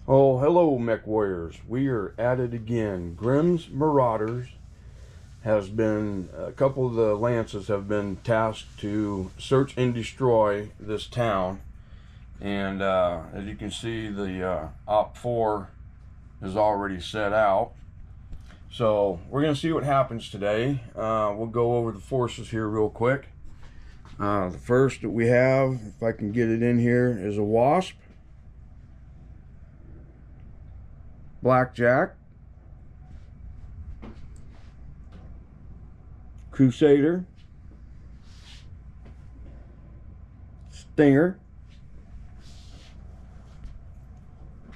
Oh, hello, mech warriors. We are at it again. Grimm's Marauders has been, a couple of the lances have been tasked to search and destroy this town. And as you can see, the Op 4 is already set out. So we're going to see what happens today. We'll go over the forces here real quick. The first that we have, if I can get it in here, is a Wasp, Blackjack, Crusader, Stinger,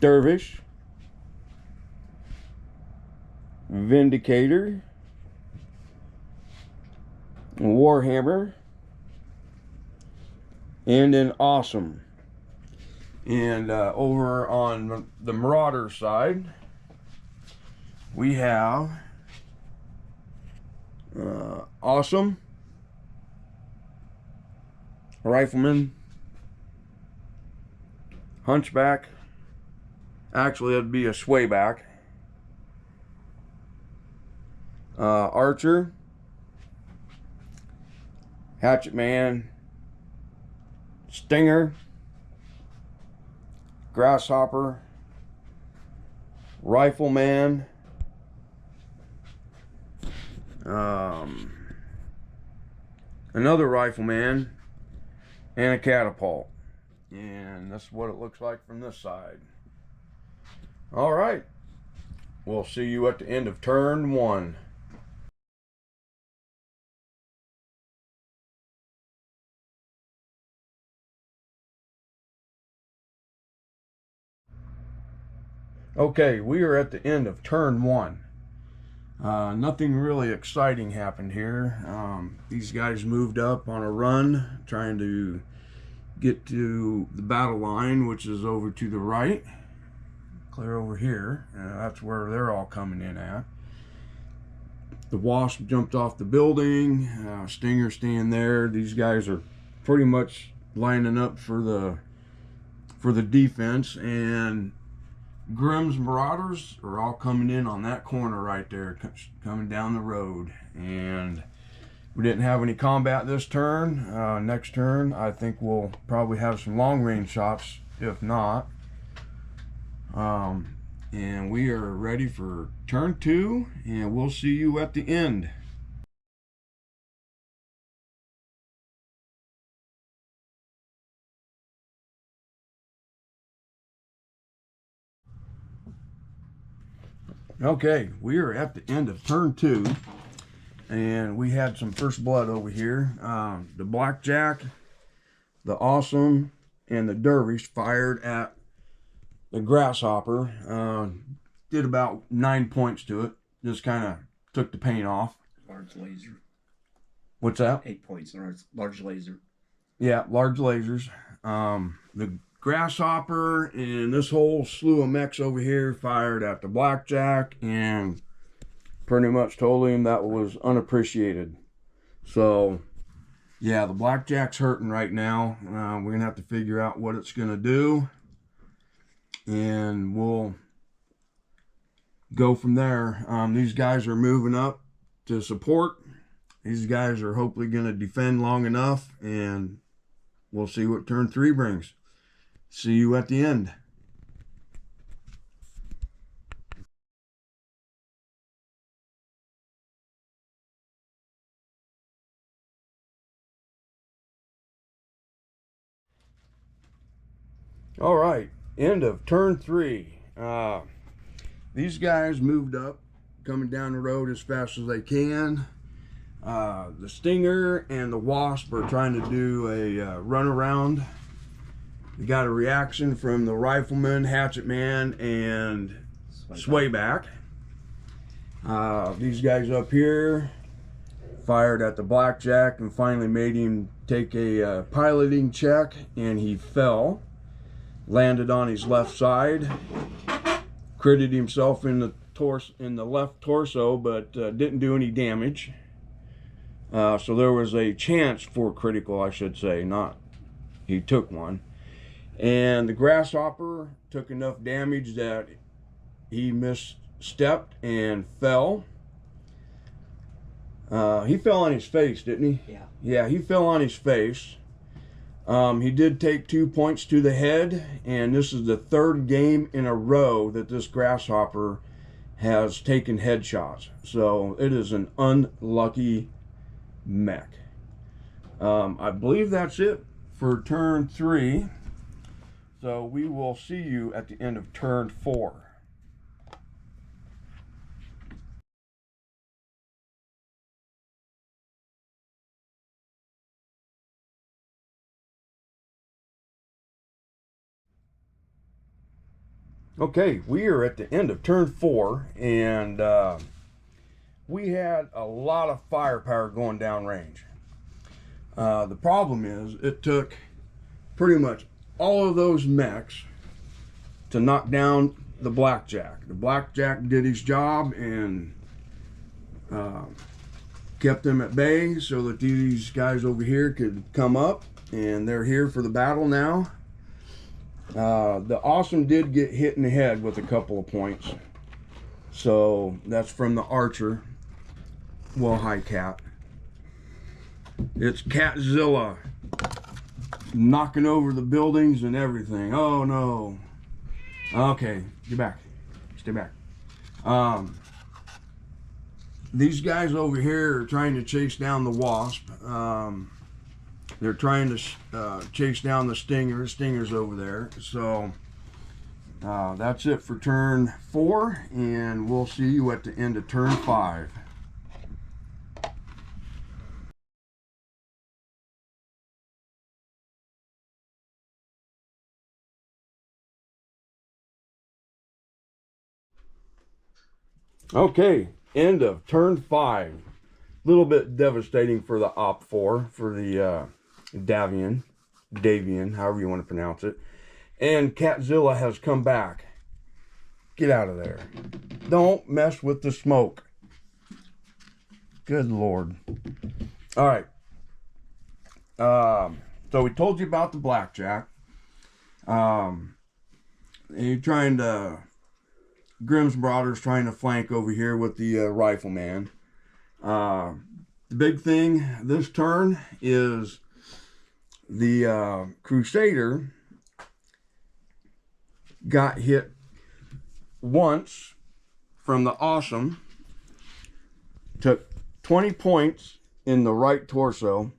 Dervish, Vindicator, Warhammer, and an Awesome. And over on the Marauder side, we have Awesome, Rifleman, Hunchback, actually it'd be a Swayback, Archer, Hatchet Man, Stinger, Grasshopper, Rifleman, another Rifleman, and a Catapult. And that's what it looks like from this side. All right, we'll see you at the end of turn one. Okay, we are at the end of turn one. Nothing really exciting happened here. These guys moved up on a run, trying to get to the battle line, which is over to the right. Clear over here. That's where they're all coming in at. The Wasp jumped off the building. Stinger staying there. These guys are pretty much lining up for the defense, and Grimm's Marauders are all coming in on that corner right there, coming down the road. And we didn't have any combat this turn. Next turn, I think we'll probably have some long range shots, if not. And we are ready for turn two, and we'll see you at the end. Okay, we are at the end of turn two, and we had some first blood over here. The Blackjack, the Awesome, and the Dervish fired at the Grasshopper. Did about 9 points to it. Just kind of took the paint off. Large laser. What's that? 8 points. Large laser. Yeah, large lasers. The Grasshopper and this whole slew of mechs over here fired at the Blackjack and pretty much told him that was unappreciated. So yeah, the Blackjack's hurting right now. We're gonna have to figure out what it's gonna do, and we'll go from there. These guys are moving up to support. These guys are hopefully gonna defend long enough, and we'll see what turn three brings. See you at the end. All right, end of turn three. These guys moved up, coming down the road as fast as they can. The Stinger and the Wasp are trying to do a run around. We got a reaction from the Rifleman, Hatchet Man, and Swayback. These guys up here fired at the Blackjack and finally made him take a piloting check, and he fell. Landed on his left side. Critted himself in the left torso, but didn't do any damage. So there was a chance for critical, I should say, not he took one. And the grasshopper took enough damage that he misstepped and fell. He fell on his face, didn't he? Yeah. Yeah, he fell on his face. He did take 2 points to the head, and this is the third game in a row that this grasshopper has taken headshots. So it is an unlucky mech. I believe that's it for turn 3. So we will see you at the end of turn 4. Okay, we are at the end of turn 4, and we had a lot of firepower going down range. The problem is it took pretty much all of those mechs to knock down the blackjack. The blackjack did his job and kept them at bay so that these guys over here could come up, and they're here for the battle now. The awesome did get hit in the head with a couple of points, so that's from the archer. Well, hi Cat. It's Catzilla knocking over the buildings and everything. Oh no. Okay, get back. Stay back. These guys over here are trying to chase down the wasp. They're trying to chase down the stinger. Stinger's over there. So that's it for turn 4, and we'll see you at the end of turn 5. Okay, end of turn 5. A little bit devastating for the Op 4, for the Davion, however you want to pronounce it. And Catzilla has come back. Get out of there. Don't mess with the smoke. Good Lord. All right. So we told you about the blackjack. You're trying to... Grimm's Marauders trying to flank over here with the rifleman. The big thing this turn is the Crusader got hit once from the awesome, took 20 points in the right torso,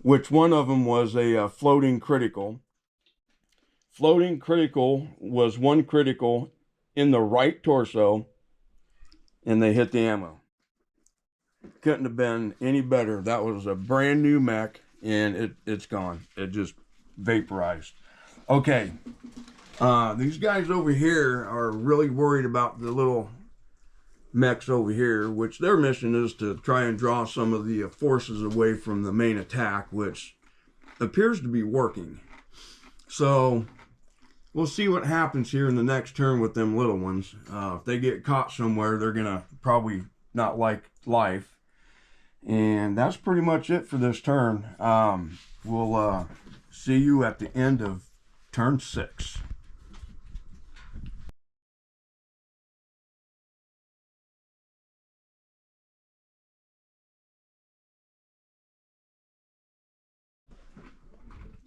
which one of them was a floating critical. Floating critical was one critical in the right torso, and they hit the ammo. Couldn't have been any better. That was a brand new mech, and it's gone. It just vaporized. Okay, these guys over here are really worried about the little mechs over here, which their mission is to try and draw some of the forces away from the main attack, which appears to be working. So we'll see what happens here in the next turn with them little ones. If they get caught somewhere, they're gonna probably not like life. And that's pretty much it for this turn. We'll see you at the end of turn 6.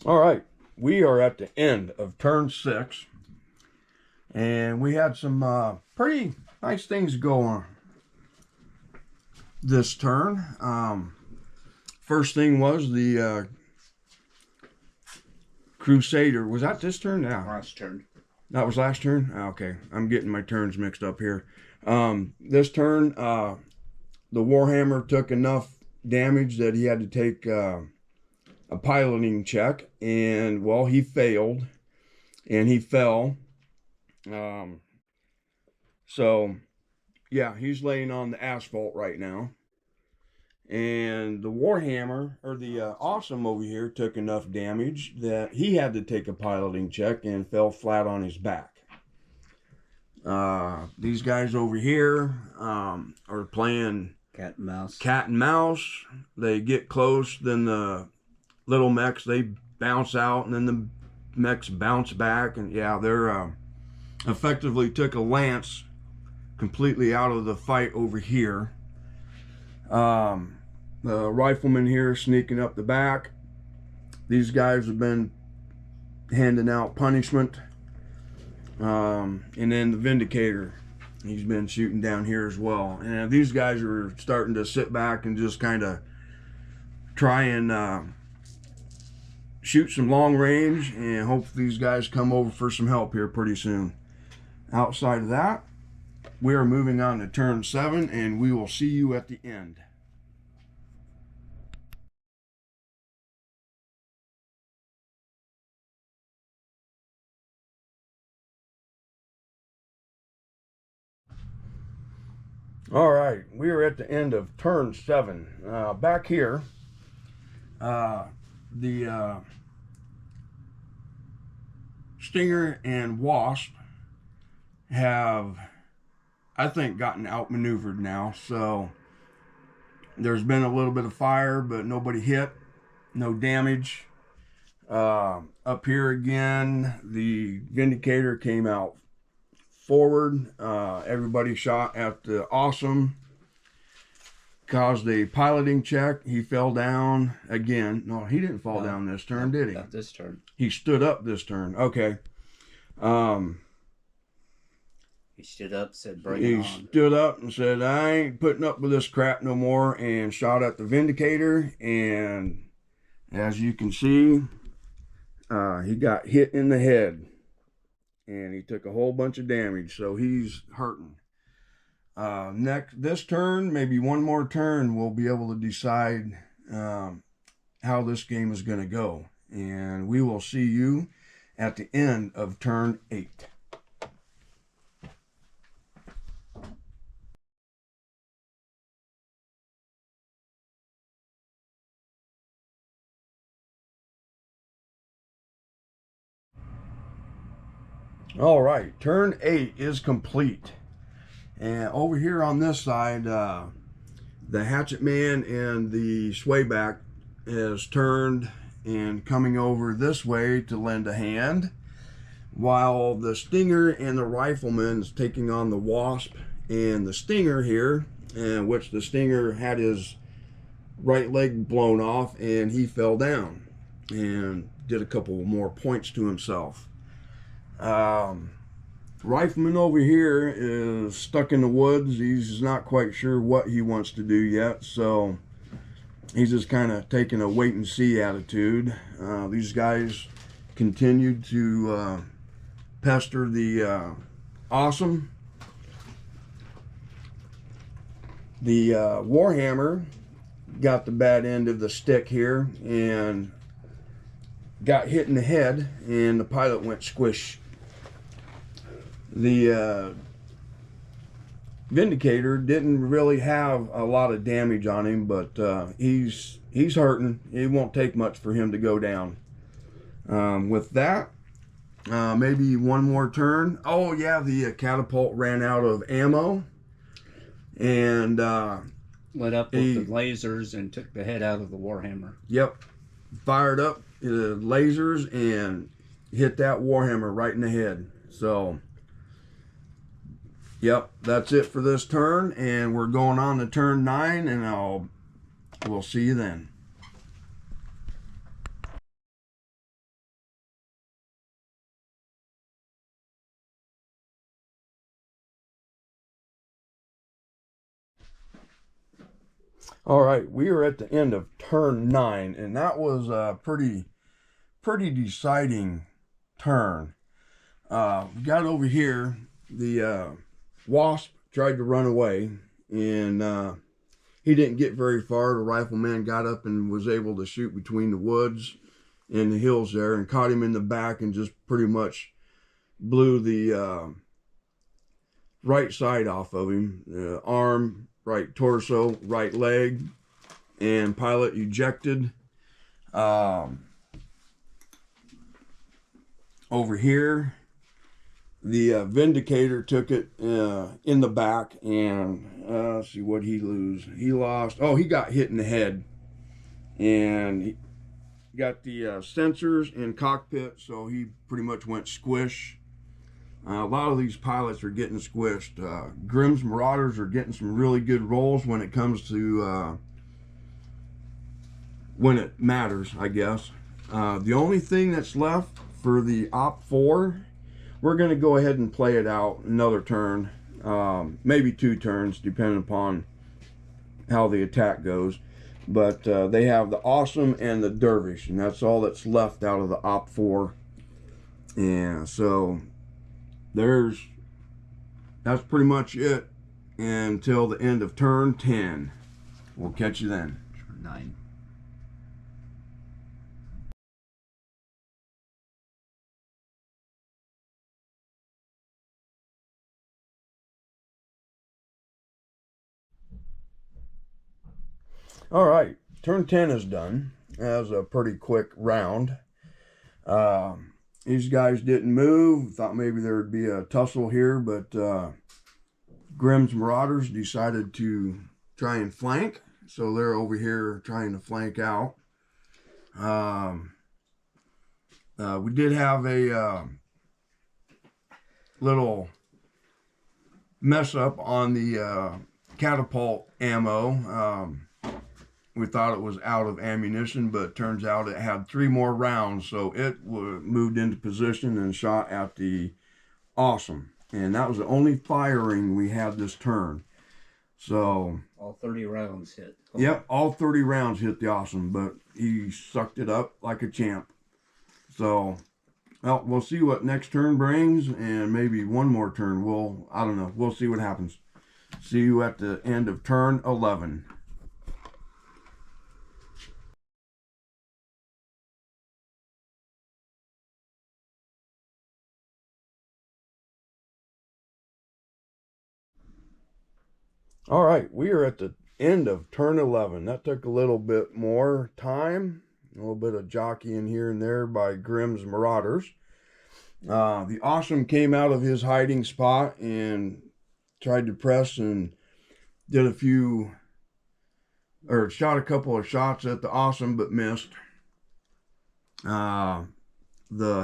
All right, we are at the end of turn 6, and we had some pretty nice things going this turn. First thing was the Crusader. Was that this turn? Yeah. Last turn. That was last turn? Okay, I'm getting my turns mixed up here. This turn, the Warhammer took enough damage that he had to take a piloting check, and well, he failed, and he fell. So yeah, he's laying on the asphalt right now. And the Warhammer, or the Awesome over here, took enough damage that he had to take a piloting check and fell flat on his back. These guys over here are playing Cat and mouse. cat and mouse. They get close, then the little mechs, they bounce out, and then the mechs bounce back, and yeah, they're effectively took a lance completely out of the fight over here. The rifleman here sneaking up the back. These guys have been handing out punishment. And then the Vindicator, he's been shooting down here as well. And these guys are starting to sit back and just kind of try and shoot some long range, and hope these guys come over for some help here pretty soon. Outside of that, we are moving on to turn 7, and we will see you at the end. All right, we are at the end of turn 7. Back here, the Stinger and Wasp have, I think, gotten outmaneuvered now. So there's been a little bit of fire, but nobody hit, no damage. Up here again, the Vindicator came out forward. Everybody shot at the Awesome. Caused a piloting check. He fell down again. No, he didn't fall down this turn, did he? Not this turn. He stood up this turn. Okay. He stood up, said, "Bring it on." He stood up and said, "I ain't putting up with this crap no more," and shot at the Vindicator. And as you can see, he got hit in the head, and he took a whole bunch of damage, so he's hurting. This turn, maybe one more turn, we'll be able to decide how this game is going to go. And we will see you at the end of turn 8. All right, turn 8 is complete. And over here on this side, the Hatchet Man and the Swayback is turned and coming over this way to lend a hand, while the Stinger and the Rifleman is taking on the Wasp and the Stinger here, in which the Stinger had his right leg blown off and he fell down and did a couple more points to himself. Rifleman over here is stuck in the woods. He's not quite sure what he wants to do yet, so he's just kind of taking a wait and see attitude. These guys continued to pester the Awesome. The Warhammer got the bad end of the stick here and got hit in the head, and the pilot went squish. The Vindicator didn't really have a lot of damage on him, but he's hurting. It won't take much for him to go down. With that, maybe one more turn. Oh yeah, the catapult ran out of ammo, and Went up with the lasers and took the head out of the Warhammer. Yep, fired up the lasers and hit that Warhammer right in the head. So yep, that's it for this turn, and we're going on to turn 9, and we'll see you then. All right, we are at the end of turn 9, and that was a pretty deciding turn. We got over here, the Wasp tried to run away, and he didn't get very far. The Rifleman got up and was able to shoot between the woods and the hills there, and caught him in the back and just pretty much blew the right side off of him. Arm, right torso, right leg, and pilot ejected. Over here, the Vindicator took it in the back, and let's see what he lose. He lost. Oh, he got hit in the head, and he got the sensors in cockpit, so he pretty much went squish. A lot of these pilots are getting squished. Grimm's Marauders are getting some really good rolls when it comes to when it matters, I guess. The only thing that's left for the Op 4, we're going to go ahead and play it out another turn, maybe 2 turns, depending upon how the attack goes. But they have the Awesome and the Dervish, and that's all that's left out of the Op 4. And so that's pretty much it until the end of turn 10. We'll catch you then. Turn 9. All right, turn 10 is done. That was a pretty quick round. These guys didn't move. Thought maybe there would be a tussle here, but Grimm's Marauders decided to try and flank. So they're over here trying to flank out. We did have a little mess up on the catapult ammo. We thought it was out of ammunition, but it turns out it had 3 more rounds, so it moved into position and shot at the Awesome. And that was the only firing we had this turn. So all 30 rounds hit. Yep, all 30 rounds hit the Awesome, but he sucked it up like a champ. So, well, we'll see what next turn brings, and maybe one more turn. I don't know. We'll see what happens. See you at the end of turn 11. All right, we are at the end of turn 11. That took a little bit more time, a little bit of jockeying here and there by Grimm's Marauders. The Awesome came out of his hiding spot and tried to press and did shot a couple of shots at the Awesome, but missed. The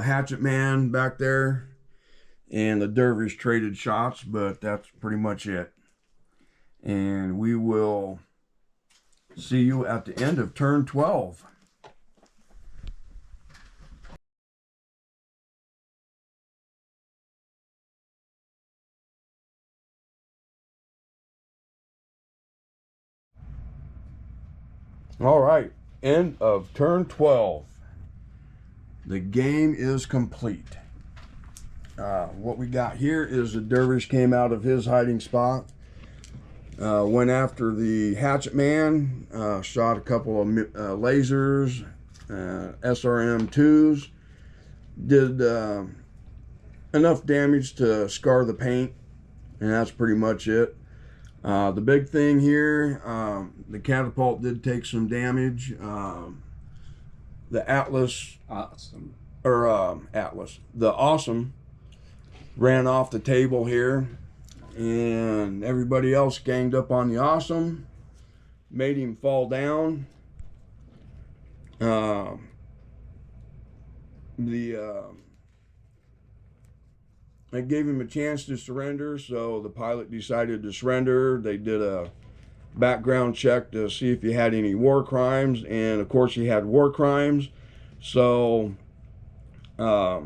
Hatchet Man back there and the Dervish traded shots, but that's pretty much it. And we will see you at the end of turn 12. All right, end of turn 12. The game is complete. What we got here is the Dervish came out of his hiding spot. Went after the Hatchet Man, shot a couple of lasers, SRM2s, did enough damage to scar the paint, and that's pretty much it. The big thing here, the catapult did take some damage. The the Awesome ran off the table here. And everybody else ganged up on the Awesome, made him fall down. I gave him a chance to surrender, so the pilot decided to surrender. They did a background check to see if he had any war crimes, and of course he had war crimes. So, yeah,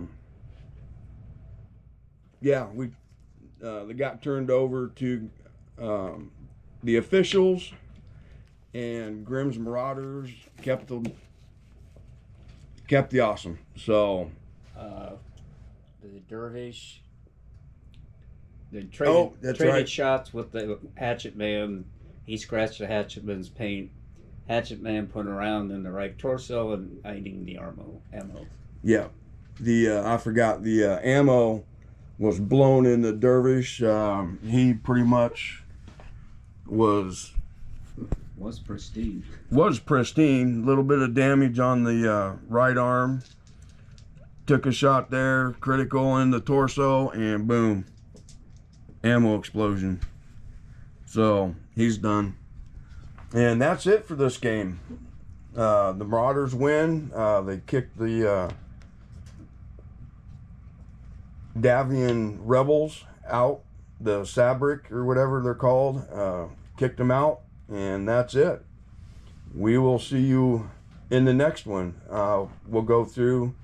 they got turned over to the officials, and Grimm's Marauders kept the Awesome. So the Dervish, they traded shots with the Hatchet Man. He scratched the Hatchet Man's paint. Hatchet Man put around in the right torso and hiding the ammo. Yeah, I forgot the ammo was blown in the Dervish. He pretty much was pristine. Was pristine. A little bit of damage on the right arm. Took a shot there, critical in the torso, and boom, ammo explosion. So he's done. And that's it for this game. The Marauders win. They kicked the Davion Rebels out, the Sabik or whatever they're called, kicked them out, and that's it. We will see you in the next one. We'll go through.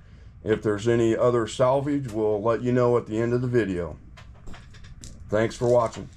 If there's any other salvage, we'll let you know at the end of the video. Thanks for watching.